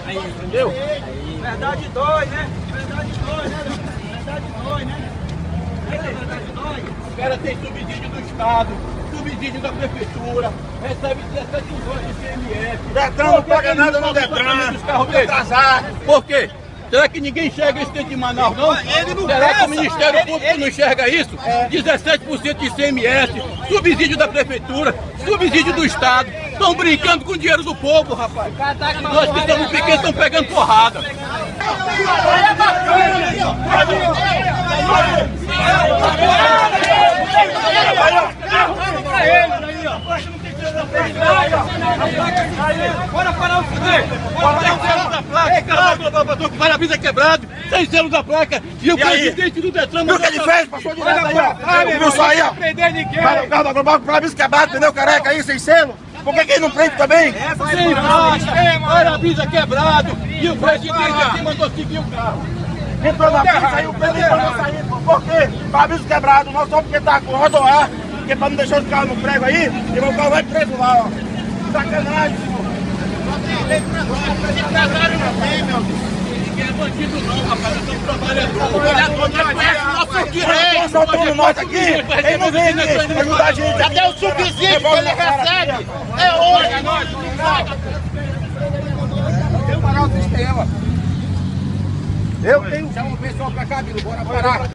Aí, entendeu? Verdade dói, né? Verdade dói, né? Verdade dói, né? Verdade dói. O cara tem subsídio do Estado, subsídio da Prefeitura, recebe 17 milhões de ICMS. Detran não paga nada no Detran, atrasar. Por quê? Será que ninguém enxerga isso dentro de Manaus, não? Será que o Ministério Público não enxerga isso? 17% de ICMS, subsídio da Prefeitura, subsídio do Estado. Estão brincando com o dinheiro do povo, rapaz. Nós que estamos pequenos estamos pegando porrada. Bora parar o fuder! Para-brisa quebrado, sem selo da placa. E o presidente do Detran... Viu o que ele fez? Passou direto aí, ó. Viu só aí, ó? Prender ninguém! O carro da Global, para-brisa quebrado, pneu careca aí, sem selo. Por que ele não prende também? Sem faixa, para-brisa quebrado. E o presidente aqui mandou seguir o carro. Entrou na pista, aí o Pedro mandou sair. Por quê? Para-brisa quebrado, não só porque tá com rodoar, porque pra não deixar os carros no prego aí, e o carro vai preso lá, ó. Sacanagem, senhor. Ninguém é bandido não, rapaz. Nós somos trabalhadores. Nós conhecemos nossos direitos. Estão soltando nós aqui, ele não vem aqui ajudar a gente. Até o subsídio que ele recebe é hoje! Tem que parar o sistema. Eu tenho. Chama o pessoal pra cá, Bilo, bora parar.